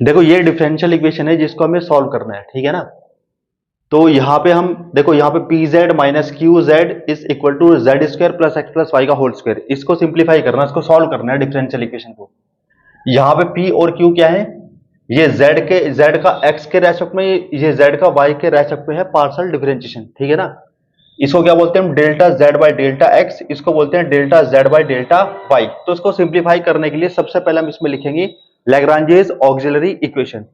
देखो ये differential equation है जिसको हमें सॉल्व करना है, ठीक है ना। तो यहाँ पे हम देखो, यहाँ पे p z minus q z is equal to z square plus x plus y का होल स्क्वायर, इसको सिंप्लीफाई करना है, इसको सॉल्व करना है डिफरेंशियल इक्वेशन को। यहाँ पे पी और क्यू क्या है, ये जेड का एक्स के रेस्पेक्ट में, ये जेड का वाई के रेस्पेक्ट में है पार्शियल डिफरेंशिएशन, ठीक है ना। इसको क्या बोलते हैं हम, delta z by delta x, इसको बोलते हैं delta z by delta y. तो इसको सिंप्लीफाई करने के लिए सबसे पहले हम इसमें लिखेंगे लैग्रांजेस ऑक्सिलरी इक्वेशन।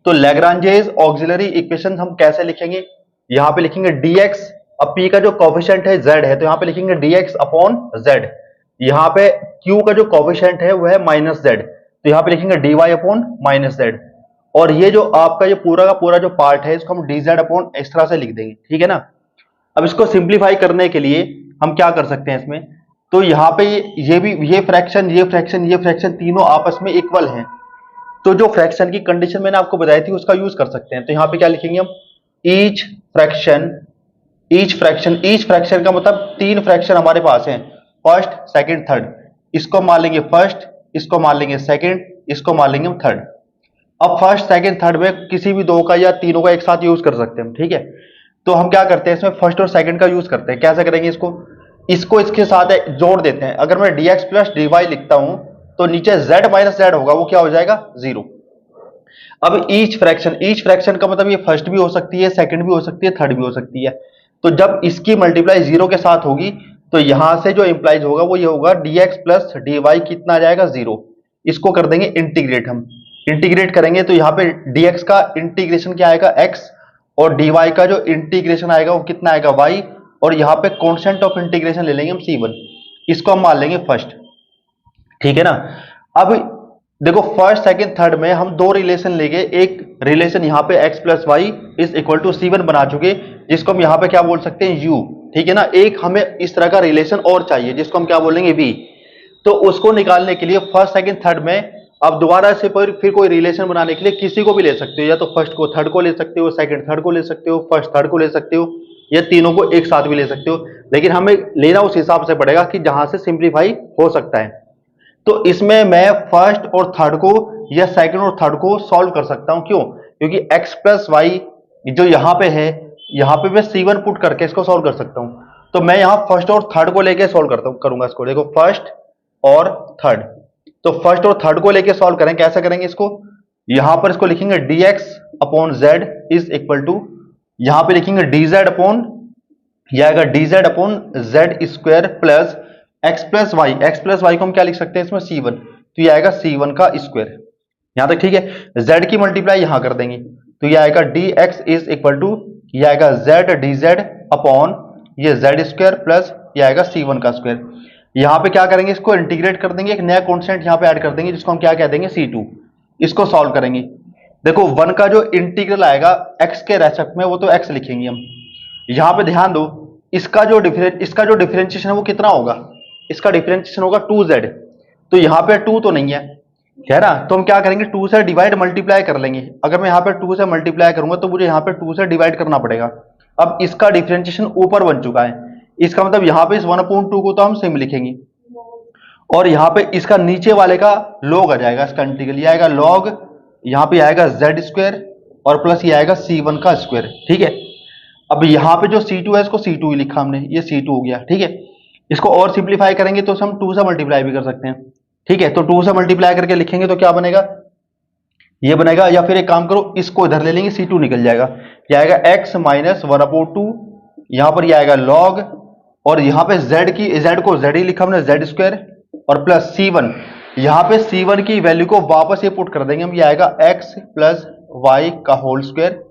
तो लैग्रांजेस ऑक्सिलरी इक्वेशन हम कैसे लिखेंगे, यहां पे लिखेंगे dx, अब p का जो कोफिशिएंट है z है तो यहां पे लिखेंगे dx अपॉन z। यहां पे q का जो कोफिशिएंट है वो है माइनस z, तो यहां पे लिखेंगे dy अपॉन माइनस z। और ये जो आपका ये पूरा का पूरा जो पार्ट है इसको हम dz अपॉन इस तरह से लिख देंगे, ठीक है ना। अब इसको सिंप्लीफाई करने के लिए हम क्या कर सकते हैं इसमें, तो यहाँ पे ये भी ये फ्रैक्शन तीनों आपस में इक्वल हैं, तो जो फ्रैक्शन की कंडीशन मैंने आपको बताई थी उसका यूज कर सकते हैं। तो यहाँ पे क्या लिखेंगे हम, ईच फ्रैक्शन का मतलब तीन फ्रैक्शन हमारे पास हैं, फर्स्ट सेकंड थर्ड, इसको मान लेंगे फर्स्ट, इसको मान लेंगे सेकंड, इसको मान लेंगे हम थर्ड। अब फर्स्ट सेकंड थर्ड में किसी भी दो का या तीनों का एक साथ यूज कर सकते हैं हम, ठीक है। तो हम क्या करते हैं इसमें फर्स्ट और सेकंड का यूज करते हैं, कैसे करेंगे इसको इसके साथ जोड़ देते हैं। अगर मैं dx प्लस dy लिखता हूं तो नीचे z माइनस जेड होगा, वो क्या हो जाएगा, जीरो। अब ईच फ्रैक्शन का मतलब ये फर्स्ट भी हो सकती है, सेकंड भी हो सकती है, थर्ड भी हो सकती है। तो जब इसकी मल्टीप्लाई जीरो के साथ होगी तो यहां से जो इंप्लाइज होगा वो ये होगा dx प्लस dy कितना आ जाएगा, जीरो। इसको कर देंगे इंटीग्रेट, हम इंटीग्रेट करेंगे तो यहाँ पे dx का इंटीग्रेशन क्या आएगा, x, और dy का जो इंटीग्रेशन आएगा वो कितना आएगा, y, और यहाँ पे कॉन्स्टेंट ऑफ इंटीग्रेशन ले लेंगे हम c1, इसको हम मान लेंगे फर्स्ट, ठीक है ना। अब देखो फर्स्ट सेकंड थर्ड में हम दो रिलेशन लेंगे, एक रिलेशन यहाँ पे x plus y is equal to c1 बना चुके, जिसको हम यहाँ पे क्या बोल सकते हैं, u, ठीक है ना। एक हमें इस तरह का रिलेशन और चाहिए जिसको हम क्या बोलेंगे, v। तो उसको निकालने के लिए फर्स्ट सेकंड थर्ड में अब दोबारा से फिर कोई रिलेशन बनाने के लिए किसी को भी ले सकते हो, या तो फर्स्ट को थर्ड को ले सकते हो, सेकंड थर्ड को ले सकते हो, फर्स्ट थर्ड को ले सकते हो, या तीनों को एक साथ भी ले सकते हो, लेकिन हमें लेना उस हिसाब से पड़ेगा कि जहां से सिंप्लीफाई हो सकता है। तो इसमें मैं फर्स्ट और थर्ड को या सेकंड और थर्ड को सॉल्व कर सकता हूं, क्यों, क्योंकि x प्लस वाई जो यहां पे है, यहां पे मैं c1 पुट करके इसको सॉल्व कर सकता हूं। तो मैं यहां फर्स्ट और थर्ड को लेके सॉल्व करूंगा इसको। देखो फर्स्ट और थर्ड, तो फर्स्ट और थर्ड को लेके सॉल्व करें, कैसे करेंगे इसको, यहां पर इसको लिखेंगे dx upon z is equal to, यहां पे लिखेंगे dz अपॉन, यह आएगा dz upon z square plus x plus y को हम क्या लिख सकते हैं इसमें, c1, तो ये आएगा c1 का स्क्वायर, यहां तक ठीक है। z की मल्टीप्लाई यहां कर देंगे तो ये आएगा dx इज इक्वल टू, ये आएगा z dz अपॉन ये z स्क्वायर प्लस ये आएगा c1 का स्क्वायर। यहां पे क्या करेंगे, इसको इंटीग्रेट कर देंगे, एक नया कॉन्स्टेंट यहां पे ऐड कर देंगे जिसको हम क्या कह देंगे, c2। इसको सॉल्व करेंगे, देखो 1 का जो इंटीग्रल आएगा x के रेस्पेक्ट में वो तो x लिखेंगे हम। यहां पे ध्यान दो, इसका जो डिफरेंशिएशन है वो कितना होगा, इसका डिफरेंशिएशन होगा 2z, तो यहां पे 2 तो नहीं है ना, तो हम क्या करेंगे 2 से डिवाइड मल्टीप्लाई कर लेंगे। अगर मैं यहां पे 2 से मल्टीप्लाई करूंगा तो मुझे यहां पे 2 से डिवाइड करना पड़ेगा। अब इसका डिफरेंशिएशन ऊपर बन चुका है, इसका मतलब यहां पे इस 1/2 को तो हम सिम लिखेंगे, और यहां पे इसका नीचे वाले का लॉग आ जाएगा, इसका इंटीग्रल ये आएगा लॉग, यहां पे आएगा z स्क्वायर और प्लस ये आएगा c1 का स्क्वायर, ठीक है। अब यहां पे जो c2 है इसको c2 ही लिखा हमने, ये c2 हो गया, ठीक है। इसको और सिंप्लीफाई करेंगे तो हम 2 से मल्टीप्लाई भी कर सकते हैं, ठीक है। तो 2 से मल्टीप्लाई करके लिखेंगे तो क्या बनेगा, ये बनेगा, या फिर एक काम करो इसको इधर ले लेंगे, c2 निकल जाएगा, ये आएगा x माइनस 1/2, यहां पर ये आएगा लॉग, और यहां पे z को z ही लिखा हमने, z स्क्वायर और प्लस c1, यहां पे c1 की वैल्यू को वापस ये पुट कर देंगे हम, ये आएगा x प्लस वाई का होल स्क्वायर,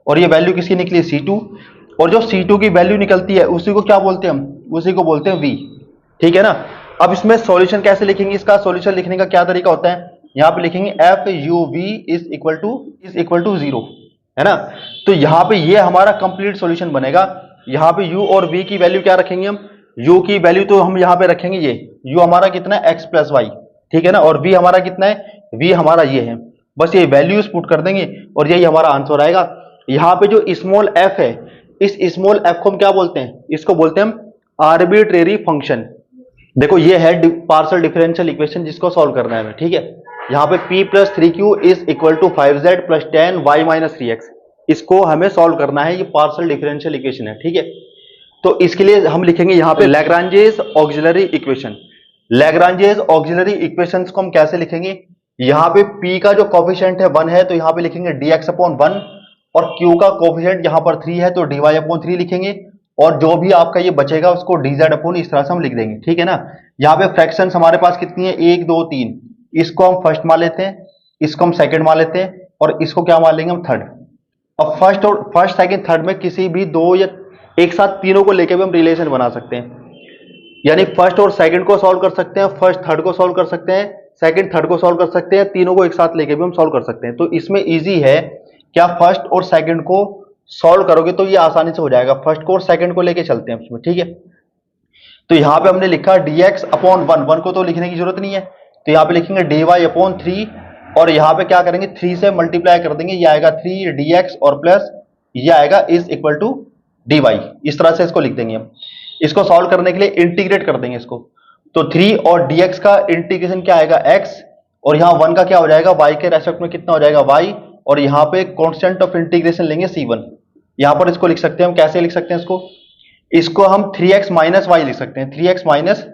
और ये वैल्यू किसकी निकली, c2, और जो c2 की वैल्यू निकलती है उसी को क्या बोलते हैं हम, उसी को बोलते हैं v, ठीक है ना। अब इसमें सॉल्यूशन कैसे लिखेंगे, इसका सॉल्यूशन लिखने का क्या तरीका होता है, यहां पे लिखेंगे f u v is equal to 0, है ना। तो यहां पे ये हमारा कंप्लीट सॉल्यूशन बनेगा। यहां पे u और v की वैल्यू क्या रखेंगे हम, u की वैल्यू तो हम यहां पे रखेंगे, ये u हमारा कितना है, x प्लस वाई, ठीक है ना, और v हमारा कितना है, v हमारा ये है, बस ये वैल्यूज पुट कर देंगे और यही हमारा आंसर आएगा। यहाँ पे जो स्मॉल f है, इस स्मॉल f को हम क्या बोलते हैं, इसको बोलते हैं हम आर्बिट्रेरी फंक्शन। देखो ये है पार्शियल डिफरेंशियल इक्वेशन जिसको सॉल्व करना है हमें, ठीक है। यहाँ पे p plus 3q is equal to 5z plus 10y minus 3x। इसको हमें सॉल्व करना है, ये पार्शियल डिफरेंशियल इक्वेशन है, ठीक है। तो इसके लिए हम लिखेंगे यहाँ पे Lagrange's auxiliary equation. Lagrange's auxiliary equations को हम कैसे लिखेंगे, यहाँ पे p का जो कोफिशिएंट है 1 है तो यहाँ पे लिखेंगे dx अपॉन 1, और q का कोफिशिएंट यहाँ पर 3 है तो dy अपॉन 3 लिखेंगे, और जो भी आपका ये बचेगा उसको dz अपॉन इस तरह से हम लिख देंगे, ठीक है ना। यहाँ पे फ्रैक्शंस हमारे पास कितनी है, 1 2 3, इसको हम फर्स्ट मान लेते हैं, इसको हम सेकंड मान लेते हैं, और इसको क्या मान लेंगे हम थर्ड। अब फर्स्ट सेकंड थर्ड में किसी भी दो या एक साथ तीनों को लेकर भी हम रिलेशन बना सकते हैं, यानी फर्स्ट और सेकंड को सॉल्व कर सकते हैं, फर्स्ट थर्ड को सॉल्व कर सकते हैं, सेकंड थर्ड को सॉल्व कर सकते हैं, तीनों को एक साथ लेके भी हम सॉल्व कर सकते हैं। तो इसमें इजी है, क्या फर्स्ट और सेकंड को सॉल्व करोगे तो ये आसानी से हो जाएगा। फर्स्ट को और सेकंड को लेके चलते हैं इसमें, ठीक है। तो यहां पे हमने लिखा dx अपॉन 1 को तो लिखने की जरूरत नहीं है, तो यहां पे लिखेंगे dy अपॉन 3, और यहां पे क्या करेंगे 3 से मल्टीप्लाई कर देंगे, ये आएगा 3 dx और प्लस ये आएगा इज इक्वल टू dy। इस तरह से इसको लिख देंगे हम। इसको सॉल्व करने के लिए इंटीग्रेट कर देंगे इसको, तो 3 और dx का इंटीग्रेशन क्या आएगा x, और यहाँ 1 का क्या हो जाएगा y के रेस्पेक्ट में कितना हो जाएगा y, और यहाँ पे कांस्टेंट ऑफ इंटीग्रेशन लेंगे c1। यहाँ पर इसको लिख सकते हैं हम, कैसे लिख सकते हैं इसको हम 3x माइनस वाई लिख सकते हैं, 3x minus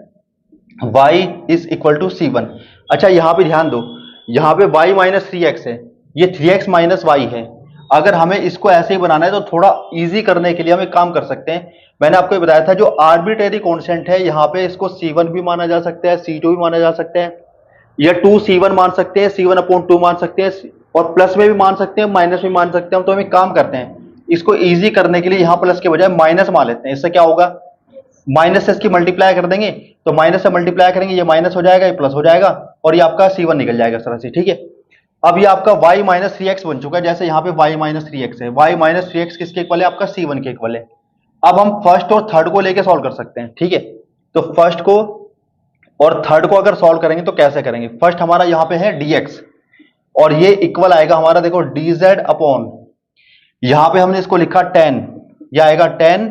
y is equal to c1। अच्छा यहाँ पे ध्यान दो, यहाँ पे y माइनस 3x है, ये 3x माइनस वाई है। अगर हमें इसको ऐसे ही बनाना है तो थोड़ा इजी करने के लिए हम एक काम कर सकते हैं, मैंने आपको ये बताया था जो आर्बिट्रेरी कांस्टेंट है यहाँ पे इसको c1 भी माना जा सकता है, c2 भी माना जा सकता है, या 2c1 मान सकते हैं, c1 अपॉन 2 मान सकते हैं, और प्लस में भी मान सकते हैं, माइनस में मान सकते हैं। तो हम एक काम करते हैं, इसको इजी करने के लिए यहाँ प्लस के बजाय माइनस मान लेते हैं। इससे क्या होगा, माइनस से इसकी मल्टीप्लाई कर देंगे, तो माइनस से मल्टीप्लाई करेंगे, ये माइनस हो जाएगा, ये प्लस हो जाएगा, और ये आपका c1 निकल जाएगा इस तरह से, ठीक है। अब ये आपका y माइनस 3x बन चुका है, जैसे यहाँ पे y माइनस 3x है, y माइनस 3x किसके इक्वल है, आपका c1 के इक्वल है। अब हम फर्स्ट और थर्ड को लेके सॉल्व कर सकते हैं, ठीक है। तो फर्स्ट को और थर्ड को अगर सॉल्व करेंगे तो कैसे करेंगे, फर्स्ट हमारा यहाँ पे है dx, और ये इक्वल आएगा हमारा, देखो dz अपॉन, यहां पे हमने इसको लिखा 10, यह आएगा 10,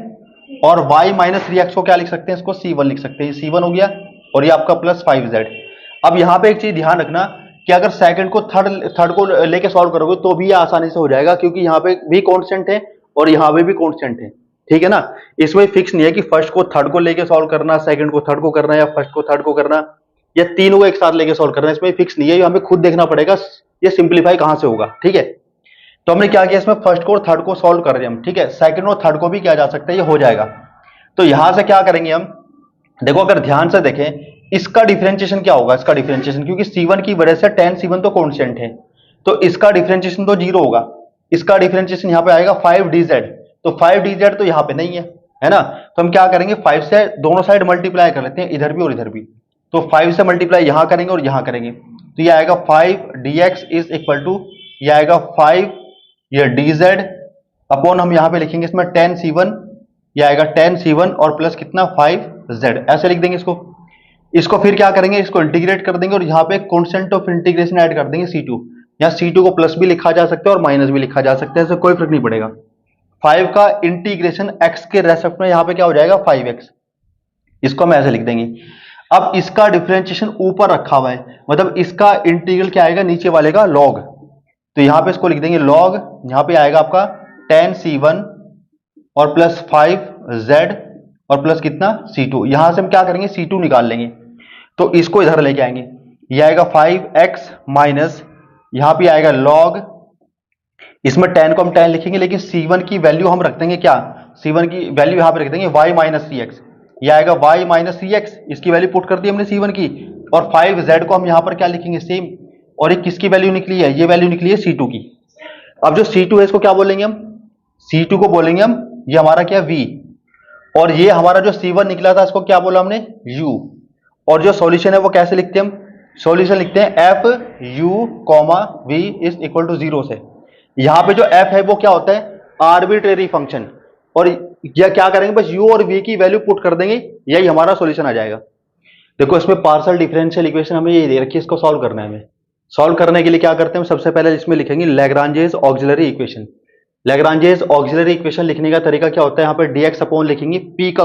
और y माइनस 3x को क्या लिख सकते हैं, इसको c1 लिख सकते हैं, c1 हो गया, और ये आपका प्लस 5z। अब यहाँ पे एक चीज ध्यान रखना कि अगर सेकंड को थर्ड को लेके सॉल्व करोगे तो भी ये आसानी से हो जाएगा, क्योंकि यहाँ पे भी कांस्टेंट है और यहाँ पे भी कांस्टेंट है, ठीक है ना। इसमें फिक्स नहीं है कि फर्स्ट को थर्ड को लेके सॉल्व करना, सेकंड को थर्ड को करना, या फर्स्ट को थर्ड को करना, या तीनों को एक साथ लेके सॉल्व करना, इसमें फिक्स नहीं है, ये हमें खुद देखना पड़ेगा ये सिंप्लीफाई कहां से होगा, ठीक है। तो हमने क्या किया, इसमें फर्स्ट को और थर्ड को सॉल्व कर रहे हैं हम, ठीक है। सेकंड और थर्ड को भी किया जा सकता है, ये हो जाएगा। तो यहां से क्या करेंगे हम, देखो अगर ध्यान से देखें इसका डिफरेंशिएशन क्या होगा, इसका डिफरेंशिएशन, क्योंकि c1 की वजह से tan c1 तो कांस्टेंट है, तो इसका डिफरेंशिएशन तो 0 होगा। इसका डिफरेंशिएशन यहाँ पे आएगा 5dz, तो 5dz तो यहाँ पे नहीं है ना। तो हम क्या करेंगे, 5 से दोनों साइड मल्टीप्लाई कर लेते हैं, इधर भी और इधर भी। तो 5 से मल्टीप्लाई यहां करेंगे और यहां करेंगे, तो ये आएगा 5dx इज इक्वल टू, ये आएगा 5 ये dz अपॉन, हम यहां पे लिखेंगे इसमें tan c1, ये आएगा tan c1 और प्लस कितना 5z, ऐसे लिख देंगे इसको फिर क्या करेंगे, इसको इंटीग्रेट कर देंगे, और यहाँ पे कांस्टेंट ऑफ इंटीग्रेशन ऐड कर देंगे c2। यहाँ c2 को प्लस भी लिखा जा सकता है और माइनस भी लिखा जा सकता है, इससे कोई फर्क नहीं पड़ेगा। 5 का इंटीग्रेशन x के रेस्पेक्ट में यहाँ पे क्या हो जाएगा 5x, इसको हम ऐसे लिख देंगे। अब इसका डिफरेंशिएशन ऊपर रखा हुआ है, मतलब इसका इंटीग्रल क्या आएगा, नीचे वाले का log, तो यहां पे इसको लिख देंगे log, यहां पे आएगा आपका tan c1 और प्लस 5z और प्लस कितना c2। यहां से हम क्या करेंगे, c2 निकाल लेंगे, तो इसको इधर लेके आएंगे, ये आएगा 5x माइनस, यहां पे आएगा log, इसमें tan को हम tan लिखेंगे, लेकिन c1 की वैल्यू हम रख देंगे क्या, c1 की वैल्यू यहां पे रख देंगे y माइनस 3x, ये आएगा y माइनस 3x, इसकी वैल्यू पुट कर दी हमने c1 की, और 5z को हम यहां पर क्या लिखेंगे सेम, और एक किसकी वैल्यू निकली है, ये वैल्यू निकली है c2 की। अब जो c2 है इसको क्या बोलेंगे हम, c2 को बोलेंगे हम, ये हमारा क्या v, और ये हमारा जो c1 निकला था इसको क्या बोला हमने u, और जो सॉल्यूशन है वो कैसे लिखते हैं हम, सॉल्यूशन लिखते हैं f u v is equal to 0 से। यहां पे जो f है वो क्या होता है, आर्बिट्रेरी फंक्शन, और यह क्या करेंगे, बस u और v की वैल्यू पुट कर देंगे, यही हमारा सॉल्यूशन आ जाएगा। देखो इसमें पार्शियल डिफरेंशियल इक्वेशन हमें ये दे रखी है, इसको सॉल्व करना है हमें। सॉल्व करने के लिए क्या करते हैं, सबसे पहले इसमें लिखेंगे Lagrange's auxiliary equation. Lagrange's auxiliary equation लिखने का तरीका क्या होता है, यहाँ पे dx अपॉन लिखेंगे, p का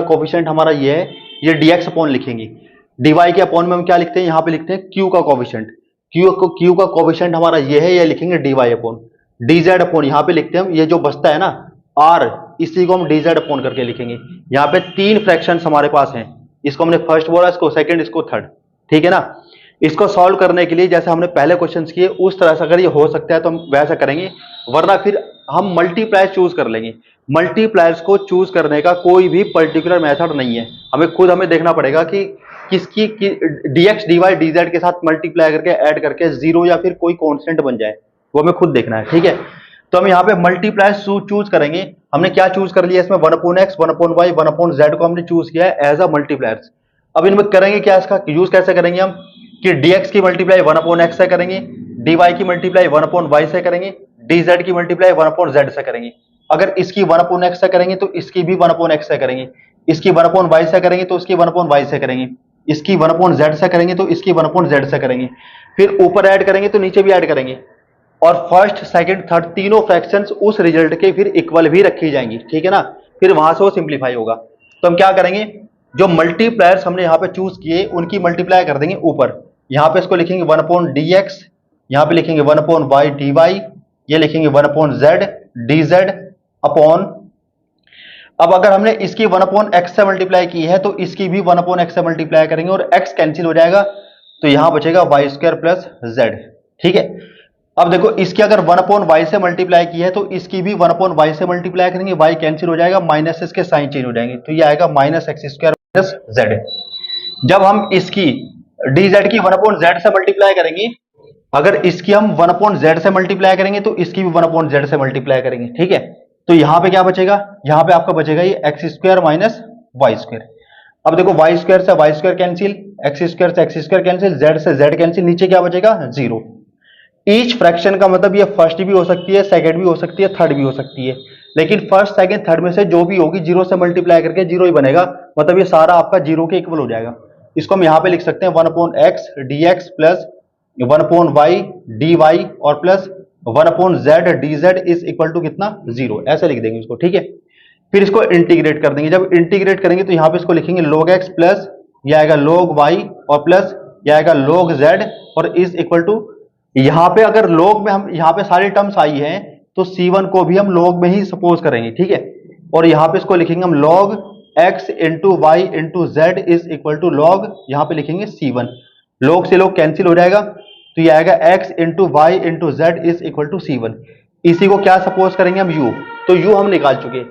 कोफिशिएंट हमारा ये है, ये dx अपॉन लिखेंगे, dy के अपॉन में हम क्या लिखते हैं, यहाँ पे लिखते हैं q का कोफिशिएंट, क्यू का कोफिशिएंट हमारा ये है, ये लिखेंगे dy अपॉन dz अपॉन, यहाँ पे लिखते हैं हम, ये जो बचता है ना r, इसी को हम dz अपॉन करके लिखेंगे। यहाँ पे 3 फ्रैक्शंस हमारे पास हैं, इसको हमने फर्स्ट बोला, इसको सेकंड, इसको थर्ड, ठीक है ना। इसको सॉल्व करने के लिए जैसे हमने पहले क्वेश्चंस किए उस तरह से अगर ये हो सकता है तो हम वैसा करेंगे, वरना फिर हम मल्टीप्लाई चूज कर लेंगे। मल्टीप्लायर्स को चूज करने का कोई भी पर्टिकुलर मेथड नहीं है, हमें देखना पड़ेगा कि किसकी dx dy dz के साथ मल्टीप्लाई करके ऐड करके जीरो या फिर कोई कांस्टेंट बन जाए, वो हमें खुद देखना है, ठीक है। तो हम यहाँ पे मल्टीप्लाई चूज करेंगे। हमने क्या चूज कर लिया इसमें, 1/x 1/y 1/z को हमने चूज किया है एज अ मल्टीप्लायर्स। अब इनमें करेंगे क्या, इसका यूज कैसे करेंगे हम, कि dx की मल्टीप्लाई 1/x से करेंगे, dy की मल्टीप्लाई 1/y से करेंगे, dz की मल्टीप्लाई 1/z से करेंगे। अगर इसकी 1/x से करेंगे तो इसकी भी 1/x से करेंगे, इसकी 1/y से करेंगे तो इसकी 1/y से करेंगे, इसकी 1/z से करेंगे तो इसकी 1/z से करेंगे, फिर ऊपर ऐड करेंगे तो नीचे भी ऐड करेंगे, और फर्स्ट सेकंड थर्ड तीनों फ्रैक्शंस उस रिजल्ट के फिर इक्वल भी रखी जाएंगी, ठीक है ना। फिर वहां से वो सिंप्लीफाई होगा। तो हम क्या करेंगे, जो मल्टीप्लायर्स हमने यहाँ पे चूज किए उनकी मल्टीप्लाई कर देंगे ऊपर, यहाँ पे इसको लिखेंगे 1/dx, यहाँ पे लिखेंगे 1/y dy, ये लिखेंगे 1/z dz अपॉन, अब अगर हमने इसकी 1/x से मल्टीप्लाई की है तो इसकी भी 1/x से मल्टीप्लाई करेंगे और x कैंसिल हो जाएगा, तो यहां बचेगा y² प्लस z, ठीक है। अब देखो इसकी अगर 1/y से मल्टीप्लाई की है तो इसकी भी 1/y से मल्टीप्लाई करेंगे, y कैंसिल हो जाएगा, माइनस इसके साइन चेंज हो जाएंगे, तो ये आएगा -x² प्लस z। जब हम इसकी dz की 1/z से मल्टीप्लाई करेंगे, अगर इसकी हम 1/z से मल्टीप्लाई करेंगे तो इसकी भी 1/z से मल्टीप्लाई करेंगे, ठीक है। तो यहां पे क्या बचेगा, यहां पे आपका बचेगा ये x² माइनस y²। अब देखो y² से y² कैंसिल, x² से x² कैंसिल, z से z कैंसिल, नीचे क्या बचेगा 0। ईच फ्रैक्शन का मतलब ये फर्स्ट भी हो सकती है, सेकंड भी हो सकती है, थर्ड भी हो सकती है, लेकिन फर्स्ट सेकंड थर्ड में से जो भी होगी 0 से मल्टीप्लाई करके 0 ही बनेगा, मतलब ये सारा आपका 0 के इक्वल हो जाएगा। इसको हम यहां पे लिख सकते हैं 1/x dx plus 1/y dy और plus 1/z dz is equal to कितना 0, ऐसे लिख देंगे इसको, ठीक है। फिर इसको इंटीग्रेट कर देंगे, जब इंटीग्रेट करेंगे तो यहां पे इसको लिखेंगे log x प्लस ये आएगा log y और प्लस ये आएगा log z और इज इक्वल टू, यहां पे अगर log में हम यहां पे सारी टर्म्स आई हैं तो c1 को भी हम log में ही सपोज करेंगे, ठीक है। और यहां पे इसको लिखेंगे हम log x into y into z is equal to log, यहां पे लिखेंगे c1, log से log कैंसिल हो जाएगा, तो ये आएगा x into y into z is equal to c1। इसी को क्या सपोज करेंगे हम u, तो u हम निकाल चुके।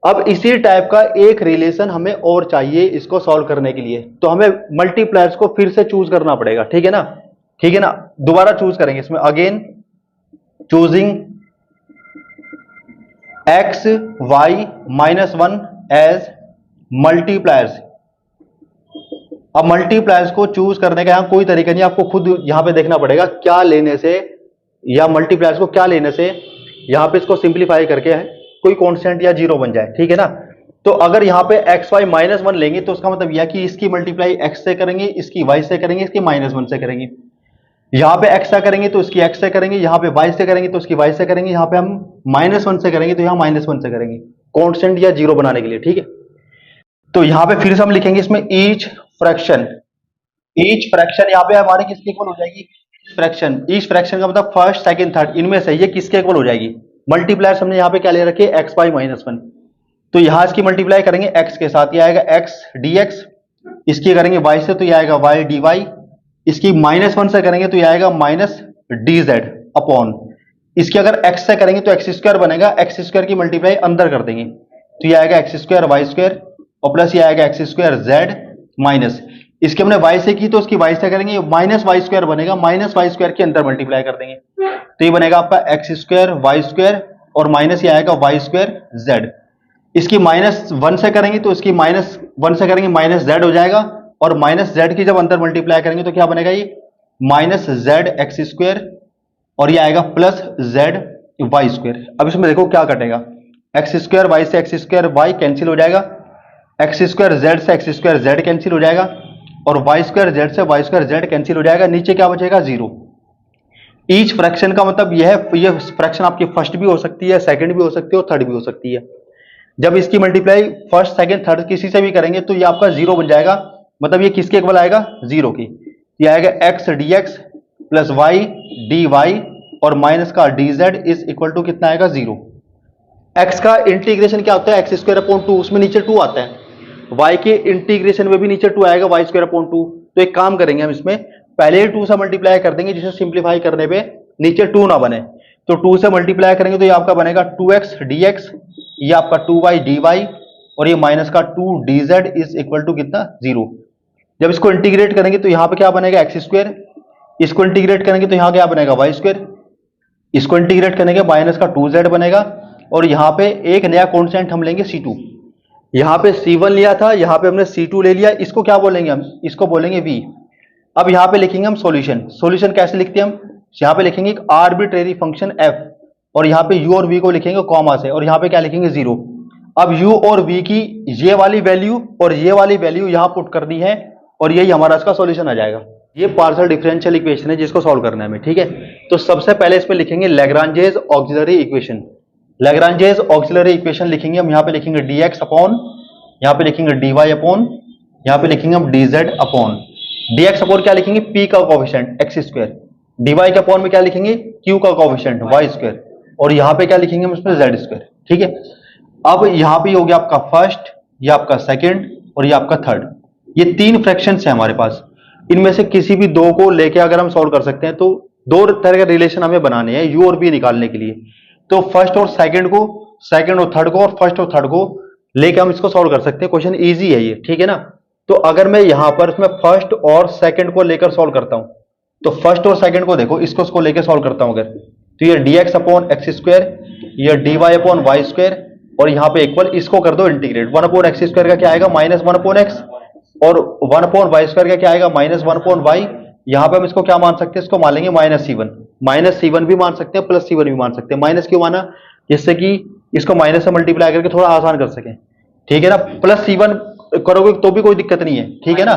अब इसी टाइप का एक रिलेशन हमें और चाहिए इसको सॉल्व करने के लिए, तो हमें मल्टीप्लायर्स को फिर से चूज करना पड़ेगा, ठीक है ना, ठीक है ना। दोबारा चूज करेंगे इसमें, again choosing x y -1 as multipliers. अब मल्टीप्लायर्स को चूज करने का यहां कोई तरीका नहीं, आपको खुद यहां पे देखना पड़ेगा क्या लेने से, या मल्टीप्लायर्स को क्या लेने से यहां पे इसको सिंप्लीफाई करके कोई कांस्टेंट या 0 बन जाए, ठीक है ना। तो अगर यहां पे x y -1 लेंगे तो उसका मतलब यह कि इसकी मल्टीप्लाई x से करेंगे, इसकी y से करेंगे, इसकी -1 से करेंगे। यहां पे x से करेंगे तो इसकी x से करेंगे, यहां पे y से करेंगे तो इसकी y से करेंगे, यहां पे हम -1 से करेंगे तो यहां -1 से करेंगे, कांस्टेंट या 0 बनाने के लिए, ठीक है। तो यहां पे फिर से हम लिखेंगे इसमें ईच फ्रैक्शन यहां पे हमारे किसके इक्वल हो जाएगी, फ्रैक्शन। ईच फ्रैक्शन का मतलब फर्स्ट सेकंड थर्ड, इनमें से ये किसके इक्वल हो जाएगी। मल्टीप्लायर्स हमने यहां पे क्या ले रखे x y -1, तो यहां इसकी मल्टीप्लाई करेंगे x के साथ, ये आएगा x dx, इसकी करेंगे y से तो ये आएगा y dy, इसकी -1 से करेंगे तो ये आएगा -dz अपॉन, इसकी अगर x से करेंगे तो x² बनेगा, x² की मल्टीप्लाई अंदर कर देंगे तो ये आएगा x² y² और प्लस ये आएगा x² z माइनस, इसके हमने y से की तो उसकी y से करेंगे, -y² बनेगा, -y² के अंदर मल्टीप्लाई कर देंगे तो ये बनेगा आपका x² y² और माइनस ये आएगा y² z। इसकी -1 से करेंगे तो इसकी -1 से करेंगे -z हो जाएगा, और -z की जब अंदर मल्टीप्लाई करेंगे तो क्या बनेगा ये -z x² और ये आएगा प्लस z y²। अब इसमें देखो क्या कटेगा, x² y से x² y कैंसिल हो जाएगा, x² z से x² z कैंसिल हो जाएगा, और y² z से y² z कैंसिल हो जाएगा, नीचे क्या बचेगा 0। ईच फ्रैक्शन का मतलब यह है, ये फ्रैक्शन आपकी फर्स्ट भी हो सकती है, सेकंड भी हो सकती है और थर्ड भी हो सकती है। जब इसकी मल्टीप्लाई फर्स्ट सेकंड थर्ड किसी से भी करेंगे तो ये आपका 0 बन जाएगा, मतलब ये किसके इक्वल आएगा 0 की, ये आएगा x dx plus y d y और माइनस का d z is equal to कितना आएगा 0। एक्स का इंटीग्रेशन क्या होता है, एक्स स्क्वायर अपॉन 2, उसमें नीचे 2 आता है। वाई के इंटीग्रेशन में भी नीचे 2 आएगा, वाई स्क्वायर अपॉन 2। तो एक काम करेंगे हम इसमें पहले 2 से मल्टीप्लाई कर देंगे, जिसे सिंप्लीफाई करने पे नीचे 2 ना बने। तो 2 से मल्टीप्लाई करेंगे तो ये आपका बनेगा 2x dx, ये आपका 2y dy और ये माइनस का 2 dz इज इक्वल टू कितना 0। जब इसको इंटीग्रेट करेंगे तो यहां पे क्या बनेगा एक्स स्क्वायर, इसको इंटीग्रेट करेंगे तो यहां क्या बनेगा वाई स्क्वायर, इसको इंटीग्रेट करेंगे माइनस का 2z बनेगा और यहां पे एक नया कॉन्स्टेंट हम लेंगे c2। यहां पे c1 लिया था, यहां पे हमने c2 ले लिया, इसको क्या बोलेंगे हम, इसको बोलेंगे v। अब यहां पे लिखेंगे हम सॉल्यूशन। सॉल्यूशन कैसे लिखते हैं हम, यहां पे लिखेंगे एक आर्बिट्रेरी फंक्शन f और यहां पे u और v को लिखेंगे कॉमा से और यहां पे क्या लिखेंगे 0। अब u और v की ये वाली वैल्यू और ये वाली वैल्यू यहां पुट करनी है और यही हमारा इसका सॉल्यूशन आ जाएगा। ये पार्शियल डिफरेंशियल इक्वेशन है जिसको सॉल्व करना है हमें, ठीक है। तो सबसे पहले इसमें लिखेंगे Lagrange's auxiliary equation. Lagrange's auxiliary equation लिखेंगे हम, यहां पे लिखेंगे dx अपॉन, यहां पे लिखेंगे dy अपॉन, यहां पे लिखेंगे हम dz अपॉन। dx अपॉन क्या लिखेंगे, p का कोएफिशिएंट x स्क्वायर, dy के अपॉन में क्या लिखेंगे q का कोएफिशिएंट y स्क्वायर और यहां पे क्या लिखेंगे हम इसमें z स्क्वायर, ठीक है। अब यहां पे हो गया आपका फर्स्ट, ये आपका सेकंड और ये आपका थर्ड। ये 3 फ्रैक्शंस है हमारे पास, इनमें से किसी भी 2 को लेके अगर हम सॉल्व कर सकते हैं तो 2 तरह के रिलेशन हमें बनाने हैं u और v निकालने के लिए। तो फर्स्ट और सेकंड को, सेकंड और थर्ड को और फर्स्ट और थर्ड को लेके हम इसको सॉल्व कर सकते हैं। क्वेश्चन इजी है ये, ठीक है ना। तो अगर मैं यहां पर इसमें फर्स्ट और सेकंड को लेकर सॉल्व करता हूं तो फर्स्ट और सेकंड को देखो, इसको लेकर सॉल्व करता हूं अगर, तो ये dx अपॉन एक्स स्क्वायर, ये dy अपॉन वाई स्क्वायर और यहां पे इक्वल, इसको कर दो इंटीग्रेट। 1 अपॉन एक्स स्क्वायर का क्या आएगा माइनस 1 अपॉन एक्स और 1 अपॉन वाई स्क्वायर का क्या आएगा माइनस 1 अपॉन वाई। यहां पे हम इसको क्या मान सकते हैं, इसको मान लेंगे माइनस c1 भी मान सकते हैं, प्लस c1 भी मान सकते हैं। माइनस क्यों माना, जिससे कि इसको माइनस से मल्टीप्लाई करके थोड़ा आसान कर सकें, ठीक है ना। प्लस c1 करोगे तो भी कोई दिक्कत नहीं है, ठीक है ना।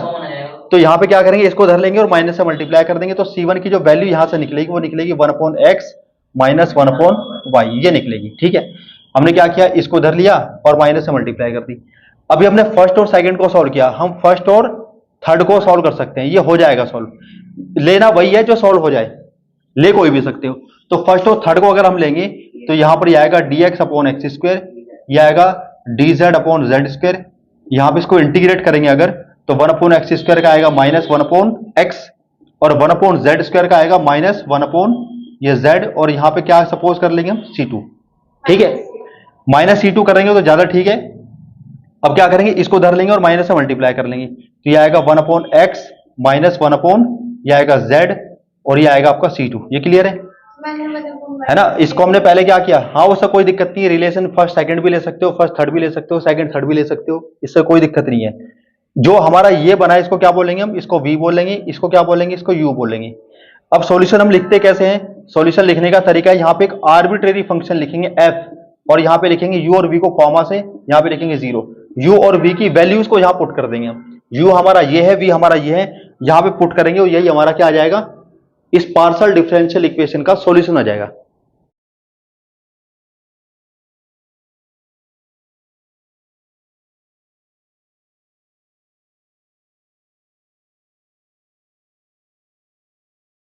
तो यहां पे क्या करेंगे, इसको धर लेंगे और माइनस से मल्टीप्लाई कर देंगे तो c1 की जो वैल्यू यहां से निकलेगी वो निकलेगी 1 upon x minus 1 upon y, ये निकलेगी, ठीक है। हमने क्या किया, इसको धर लिया और माइनस से मल्टीप्लाई कर दी। अभी हमने फर्स्ट और सेकंड को सॉल्व किया, हम फर्स्ट और थर्ड को सॉल्व कर सकते हैं, ये हो जाएगा सॉल्व। लेना वही है जो सॉल्व हो जाए, ले कोई भी सकते हो। तो फर्स्ट और थर्ड को अगर हम लेंगे तो यहां पर आएगा dx अपॉन एक्स स्क्वायर, यह आएगा dz अपॉन जेड स्क्वायर। यहां पे इसको इंटीग्रेट करेंगे अगर तो 1 अपॉन एक्स स्क्वायर का आएगा माइनस 1 अपॉन एक्स और 1 अपॉन जेड स्क्वायर का आएगा माइनस 1 अपॉन ये z और यहां पे क्या सपोज कर लेंगे हम c2, ठीक है। माइनस c2 करेंगे तो ज्यादा ठीक है। अब क्या करेंगे, इसको धर लेंगे और माइनस से मल्टीप्लाई कर लेंगे तो ये आएगा 1 अपॉन एक्स माइनस 1 अपॉन ये आएगा z और ये आएगा आपका c2। ये क्लियर है ना। इसको हमने पहले क्या किया, हाँ उससे कोई दिक्कत नहीं है, रिलेशन फर्स्ट सेकंड भी ले सकते हो, फर्स्ट थर्ड भी ले सकते हो, सेकंड थर्ड भी ले सकते हो, इससे कोई दिक्कत नहीं है। जो हमारा ये बना है इसको क्या बोलेंगे हम, इसको v बोलेंगे, इसको क्या बोलेंगे, इसको u बोलेंगे। अब सॉल्यूशन हम लिखते कैसे हैं, सॉल्यूशन लिखने का तरीका है, यहाँ पे एक आर्बिट्रेरी फंक्शन लिखेंगे f और यहाँ पे लिखेंगे u और v को कॉमा से, यहाँ पे लिखेंगे 0। u और v की वैल्यूज को यहाँ पुट कर देंगे हम, u हमारा ये है, v हमारा ये है, यहाँ पे पुट करेंगे और यही हमारा क्या आ जाएगा, इस पार्शियल डिफरेंशियल इक्वेशन का सॉल्यूशन आ जाएगा।